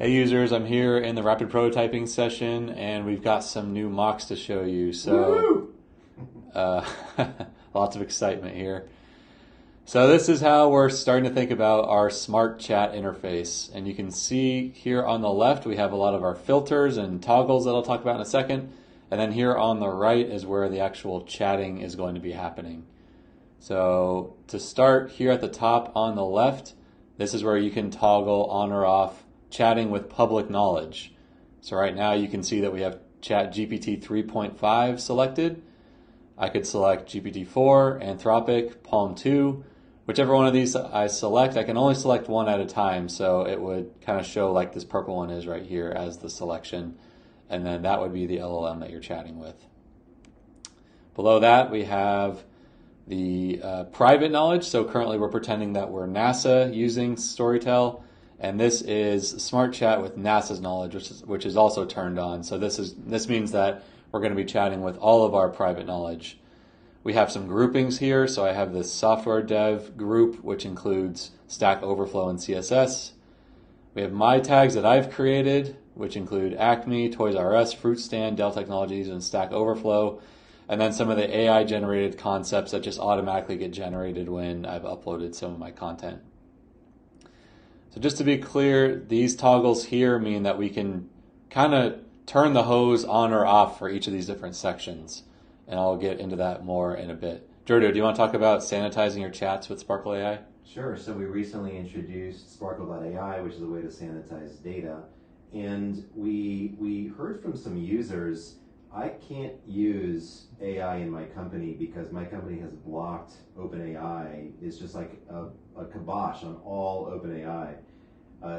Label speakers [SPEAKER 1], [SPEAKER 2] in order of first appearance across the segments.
[SPEAKER 1] Hey users, I'm here in the rapid prototyping session and we've got some new mocks to show you. So uh, lots of excitement here. So this is how we're starting to think about our SmartChat interface. And you can see here on the left we have a lot of our filters and toggles that I'll talk about in a second. And then here on the right is where the actual chatting is going to be happening. So to start, here at the top on the left, this is where you can toggle on or off chatting with public knowledge. So right now you can see that we have ChatGPT 3.5 selected. I could select GPT-4, Anthropic, Palm 2. Whichever one of these I select, I can only select one at a time, so it would kind of show like this purple one is right here as the selection, and then that would be the LLM that you're chatting with. Below that we have the private knowledge. So currently we're pretending that we're NASA using Storytel, and this is SmartChat with NASA's knowledge, which is also turned on. So this means that we're going to be chatting with all of our private knowledge. We have some groupings here. So I have this software dev group, which includes Stack Overflow and CSS. We have my tags that I've created, which include Acme, Toys R Us, Fruit Stand, Dell Technologies, and Stack Overflow. And then some of the AI generated concepts that just automatically get generated when I've uploaded some of my content. So just to be clear, these toggles here mean that we can kind of turn the hose on or off for each of these different sections. And I'll get into that more in a bit. Jordo, do you want to talk about sanitizing your chats with Sparkle AI?
[SPEAKER 2] Sure. So we recently introduced Sparkle.ai, which is a way to sanitize data. And we heard from some users, I can't use AI in my company because my company has blocked OpenAI. It's just like a kibosh on all OpenAI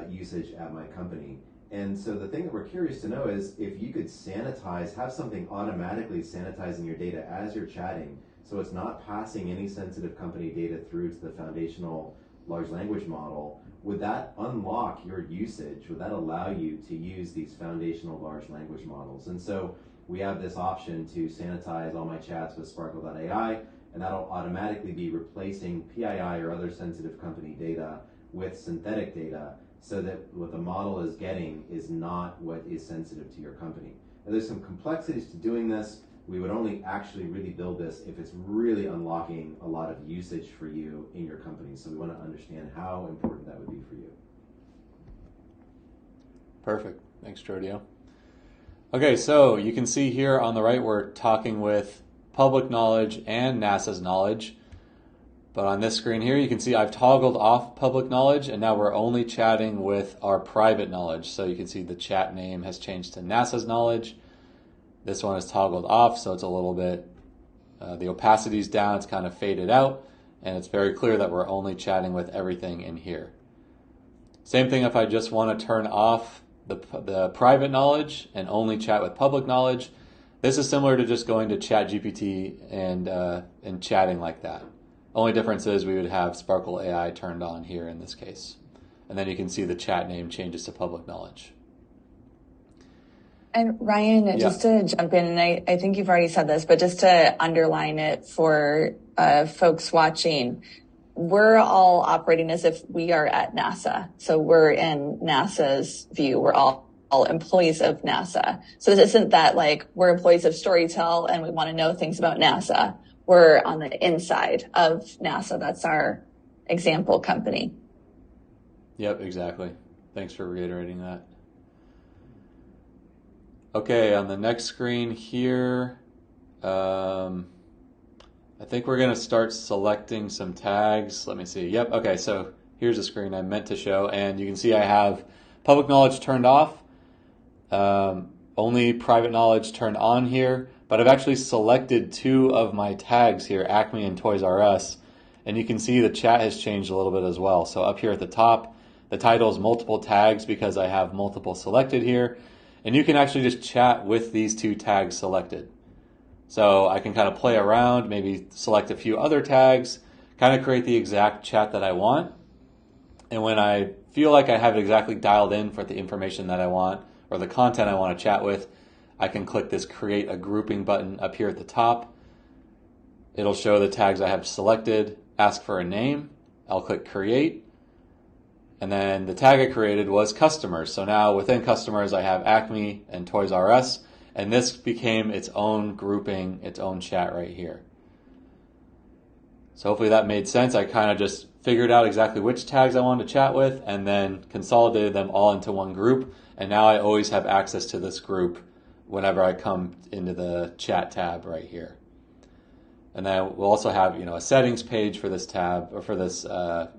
[SPEAKER 2] usage at my company. And so the thing that we're curious to know is if you could sanitize, have something automatically sanitizing your data as you're chatting, so it's not passing any sensitive company data through to the foundational large language model, would that unlock your usage? Would that allow you to use these foundational large language models? And so we have this option to sanitize all my chats with Sparkle.ai, and that'll automatically be replacing PII or other sensitive company data with synthetic data, so that what the model is getting is not what is sensitive to your company. Now, there's some complexities to doing this. We would only actually really build this if it's really unlocking a lot of usage for you in your company. So we want to understand how important that would be for you.
[SPEAKER 1] Perfect. Thanks, Jordio. Okay, so you can see here on the right we're talking with public knowledge and NASA's knowledge. But on this screen here, you can see I've toggled off public knowledge, and now we're only chatting with our private knowledge. So you can see the chat name has changed to NASA's knowledge. This one is toggled off, so it's a little bit, the opacity's down, it's kind of faded out, and it's very clear that we're only chatting with everything in here. Same thing if I just want to turn off the private knowledge and only chat with public knowledge. This is similar to just going to ChatGPT and chatting like that. Only difference is we would have Sparkle AI turned on here in this case. And then you can see the chat name changes to public knowledge.
[SPEAKER 3] And Ryan, just to jump in, and I think you've already said this, but just to underline it for folks watching, we're all operating as if we are at NASA. So we're in NASA's view. We're all employees of NASA. So this isn't that like we're employees of Storytel and we want to know things about NASA. We're on the inside of NASA. That's our example company.
[SPEAKER 1] Yep, exactly. Thanks for reiterating that. Okay, on the next screen here, I think we're going to start selecting some tags. Let me see. Yep, okay, so here's the screen I meant to show, and you can see I have public knowledge turned off, only private knowledge turned on here, but I've actually selected two of my tags here, Acme and Toys R Us, and you can see the chat has changed a little bit as well. So up here at the top, the title is multiple tags because I have multiple selected here. And you can actually just chat with these two tags selected. So I can kind of play around, maybe select a few other tags, kind of create the exact chat that I want. And when I feel like I have it exactly dialed in for the information that I want or the content I want to chat with, I can click this create a grouping button up here at the top. It'll show the tags I have selected, ask for a name. I'll click create. And then the tag I created was customers. So now within customers, I have Acme and Toys R Us, and this became its own grouping, its own chat right here. So hopefully that made sense. I kind of just figured out exactly which tags I wanted to chat with and then consolidated them all into one group. And now I always have access to this group whenever I come into the chat tab right here. And then we'll also have, a settings page for this tab or for this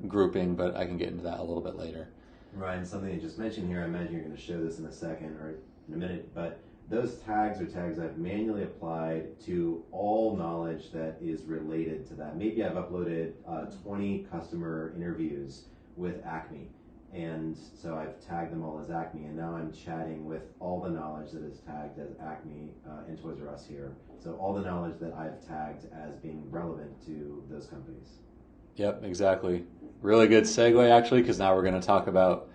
[SPEAKER 1] grouping, but I can get into that a little bit later.
[SPEAKER 2] Ryan, something you just mentioned here, I imagine you're going to show this in a second or in a minute, but those tags are tags I've manually applied to all knowledge that is related to that. Maybe I've uploaded 20 customer interviews with Acme, and so I've tagged them all as Acme, and now I'm chatting with all the knowledge that is tagged as Acme and Toys R Us here. So all the knowledge that I've tagged as being relevant to those companies.
[SPEAKER 1] Yep, exactly. Really good segue, actually, because now we're going to talk about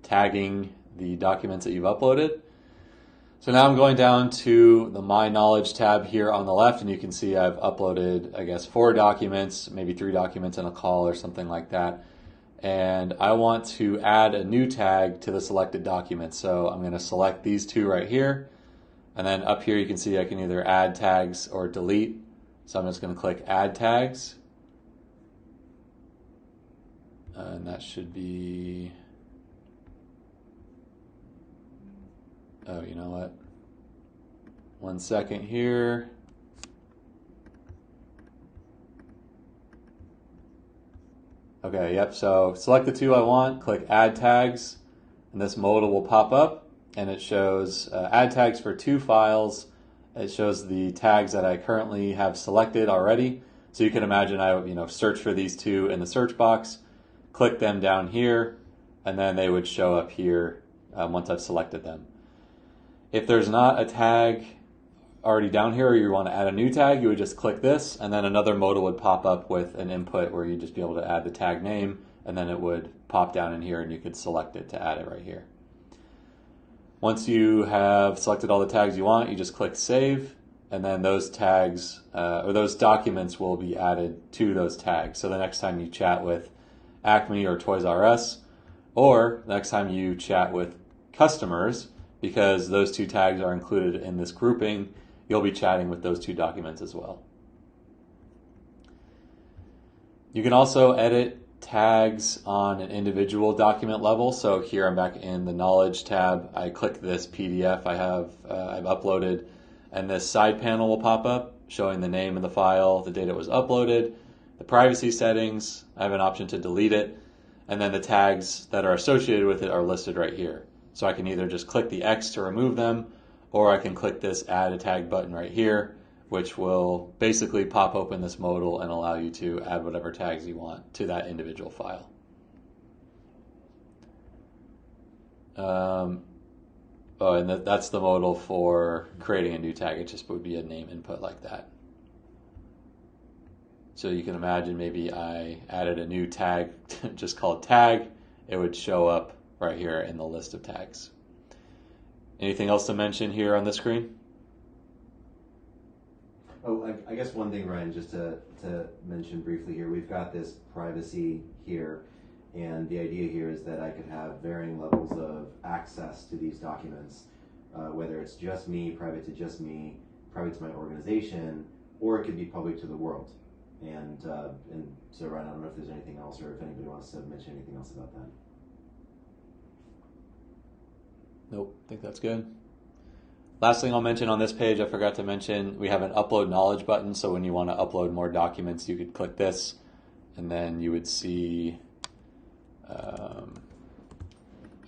[SPEAKER 1] tagging the documents that you've uploaded. So now I'm going down to the My Knowledge tab here on the left, and you can see I've uploaded, 4 documents, maybe 3 documents in a call or something like that. And I want to add a new tag to the selected document. So I'm going to select these 2 right here. And then up here you can see I can either add tags or delete. So I'm just going to click Add Tags. And that should be... Oh, you know what? 1 second here. Okay, yep, so select the 2 I want, click Add Tags, and this modal will pop up, and it shows add tags for 2 files. It shows the tags that I currently have selected already. So you can imagine I would, search for these 2 in the search box, click them down here, and then they would show up here once I've selected them. If there's not a tag already down here or you want to add a new tag, you would just click this, and then another modal would pop up with an input where you'd just be able to add the tag name, and then it would pop down in here and you could select it to add it right here. Once you have selected all the tags you want, you just click Save, and then those tags or those documents will be added to those tags. So the next time you chat with Acme or Toys R Us, or next time you chat with customers, because those 2 tags are included in this grouping, you'll be chatting with those 2 documents as well. You can also edit tags on an individual document level. So here I'm back in the Knowledge tab. I click this PDF I've uploaded, and this side panel will pop up showing the name of the file, the date it was uploaded, the privacy settings. I have an option to delete it, and then the tags that are associated with it are listed right here. So I can either just click the X to remove them, or I can click this Add a Tag button right here, which will basically pop open this modal and allow you to add whatever tags you want to that individual file. And that's the modal for creating a new tag. It just would be a name input like that. So you can imagine maybe I added a new tag just called tag. It would show up right here in the list of tags. Anything else to mention here on the screen?
[SPEAKER 2] Oh, I guess one thing, Ryan, just to mention briefly here, we've got this privacy here, and the idea here is that I could have varying levels of access to these documents, whether it's just me, private to my organization, or it could be public to the world. And so, Ryan, I don't know if there's anything else, or if anybody wants to mention anything else about that.
[SPEAKER 1] Nope, I think that's good. Last thing I'll mention on this page, I forgot to mention, we have an Upload Knowledge button. So when you want to upload more documents, you could click this, and then you would see, I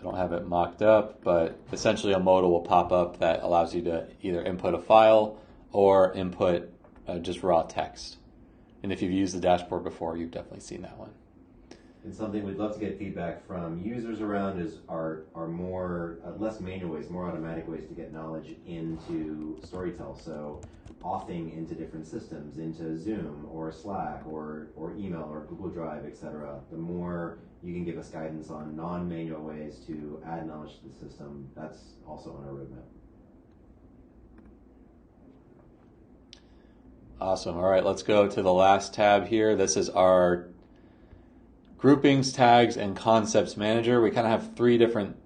[SPEAKER 1] don't have it mocked up, but essentially a modal will pop up that allows you to either input a file or input just raw text. And if you've used the dashboard before, you've definitely seen that one.
[SPEAKER 2] And something we'd love to get feedback from users around are more less manual ways, more automatic ways to get knowledge into Storytel. So authing into different systems, into Zoom or Slack or email or Google Drive, etc. The more you can give us guidance on non-manual ways to add knowledge to the system, that's also on our roadmap.
[SPEAKER 1] Awesome. All right, let's go to the last tab here. This is our groupings, tags, and concepts manager. We kind of have three different,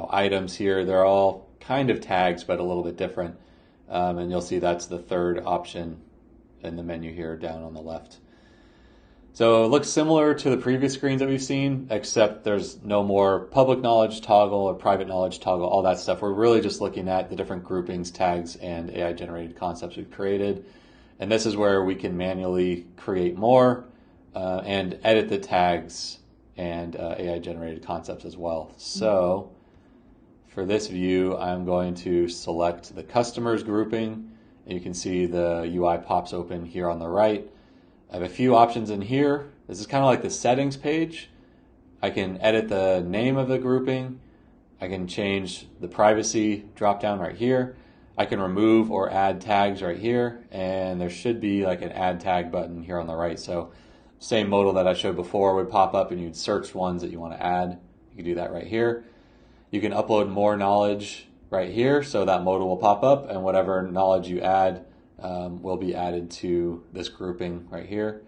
[SPEAKER 1] items here. They're all kind of tags, but a little bit different. And you'll see that's the third option in the menu here down on the left. So it looks similar to the previous screens that we've seen, except there's no more public knowledge toggle or private knowledge toggle, all that stuff. We're really just looking at the different groupings, tags, and AI-generated concepts we've created. And this is where we can manually create more and edit the tags and AI-generated concepts as well. So for this view, I'm going to select the customers grouping. And you can see the UI pops open here on the right. I have a few options in here. This is kind of like the settings page. I can edit the name of the grouping. I can change the privacy drop-down right here. I can remove or add tags right here. And there should be like an add tag button here on the right. So same modal that I showed before would pop up and you'd search ones that you want to add. You can do that right here. You can upload more knowledge right here. So that modal will pop up and whatever knowledge you add will be added to this grouping right here.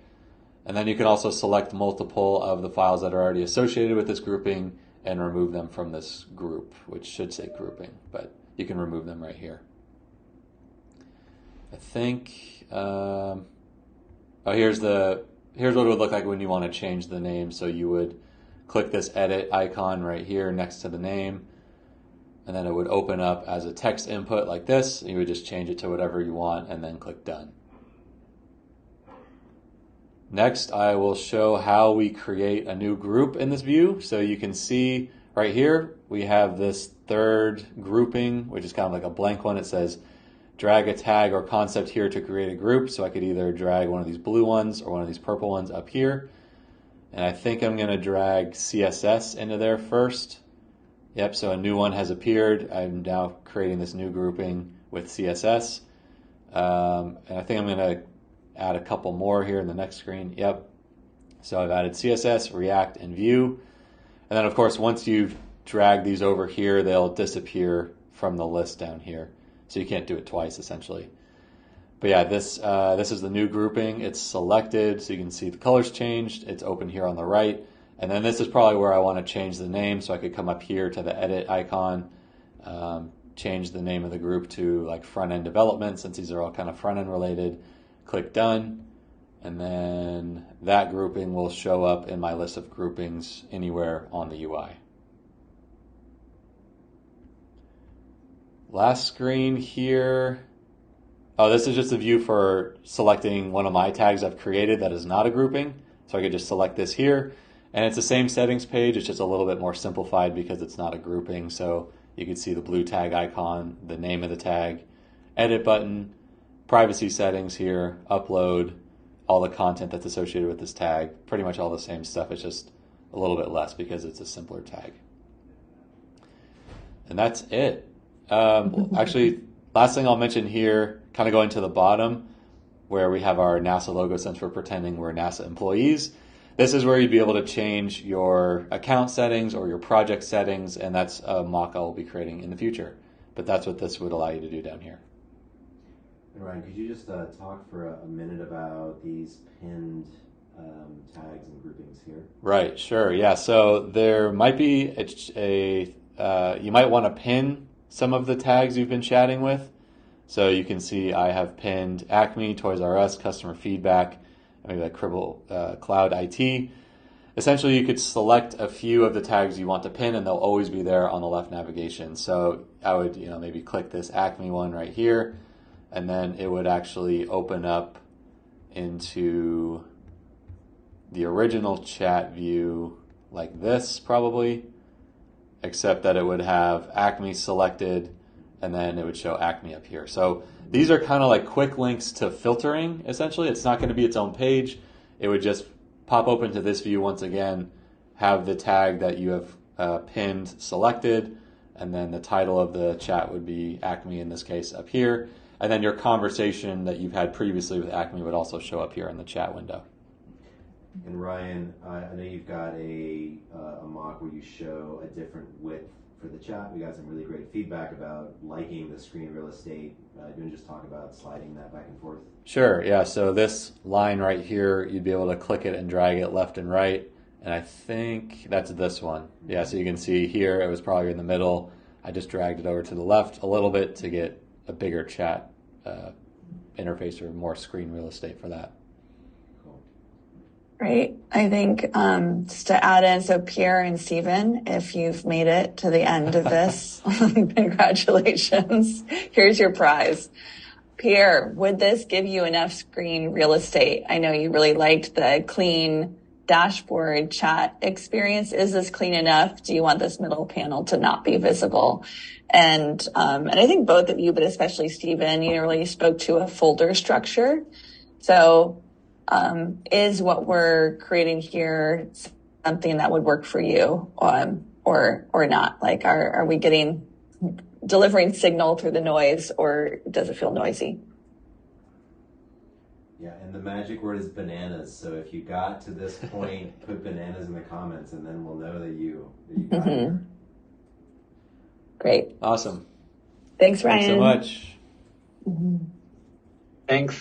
[SPEAKER 1] And then you can also select multiple of the files that are already associated with this grouping and remove them from this group, which should say grouping, but you can remove them right here. I think, here's what it would look like when you want to change the name. So you would click this edit icon right here next to the name. And then it would open up as a text input like this. You would just change it to whatever you want and then click done. Next, I will show how we create a new group in this view. So you can see right here, we have this third grouping, which is kind of like a blank one. It says, drag a tag or concept here to create a group. So I could either drag one of these blue ones or one of these purple ones up here. And I think I'm going to drag CSS into there first. Yep, so a new one has appeared. I'm now creating this new grouping with CSS. And I think I'm going to add a couple more here in the next screen. Yep. So I've added CSS, React, and Vue. And then, of course, once you've dragged these over here, they'll disappear from the list down here. So you can't do it twice, essentially. But yeah, this is the new grouping. It's selected, so you can see the colors changed. It's open here on the right. And then this is probably where I want to change the name, so I could come up here to the edit icon, change the name of the group to like front-end development, since these are all kind of front-end related. Click done, and then that grouping will show up in my list of groupings anywhere on the UI. Last screen here. Oh, this is just a view for selecting one of my tags I've created that is not a grouping. So I could just select this here. And it's the same settings page, it's just a little bit more simplified because it's not a grouping. So you can see the blue tag icon, the name of the tag, edit button, privacy settings here, upload, all the content that's associated with this tag, pretty much all the same stuff. It's just a little bit less because it's a simpler tag. And that's it. Actually, last thing I'll mention here, kind of going to the bottom where we have our NASA logo since we're pretending we're NASA employees. This is where you'd be able to change your account settings or your project settings, and that's a mock I'll be creating in the future. But that's what this would allow you to do down here.
[SPEAKER 2] And Ryan, could you just talk for a minute about these pinned tags and groupings here?
[SPEAKER 1] Right, sure, yeah. So there might be you might want to pin some of the tags you've been chatting with. So you can see I have pinned Acme, Toys R Us, customer feedback, maybe like Cribble Cloud IT. Essentially, you could select a few of the tags you want to pin, and they'll always be there on the left navigation. So I would, maybe click this Acme one right here, and then it would actually open up into the original chat view like this, probably, except that it would have Acme selected, and then it would show Acme up here. So these are kind of like quick links to filtering, essentially. It's not going to be its own page. It would just pop open to this view once again, have the tag that you have pinned selected, and then the title of the chat would be Acme in this case up here. And then your conversation that you've had previously with Acme would also show up here in the chat window.
[SPEAKER 2] And Ryan, I know you've got a mock where you show a different width for the chat. We got some really great feedback about liking the screen real estate. Do you want to just talk about sliding that back and forth?
[SPEAKER 1] Sure, yeah. So this line right here, you'd be able to click it and drag it left and right. And I think that's this one. Yeah, so you can see here it was probably in the middle. I just dragged it over to the left a little bit to get a bigger chat interface or more screen real estate for that.
[SPEAKER 3] Right. I think just to add in, so Pierre and Stephen, if you've made it to the end of this, congratulations. Here's your prize. Pierre, would this give you enough screen real estate? I know you really liked the clean dashboard chat experience. Is this clean enough? Do you want this middle panel to not be visible? And I think both of you, but especially Stephen, you really spoke to a folder structure. So is what we're creating here something that would work for you, or not? Like, are we delivering signal through the noise, or does it feel noisy?
[SPEAKER 2] Yeah, and the magic word is bananas. So if you got to this point, put bananas in the comments, and then we'll know that you got here.
[SPEAKER 3] Great.
[SPEAKER 1] Awesome.
[SPEAKER 3] Thanks, Ryan.
[SPEAKER 1] Thanks so much.
[SPEAKER 3] Mm-hmm.
[SPEAKER 4] Thanks.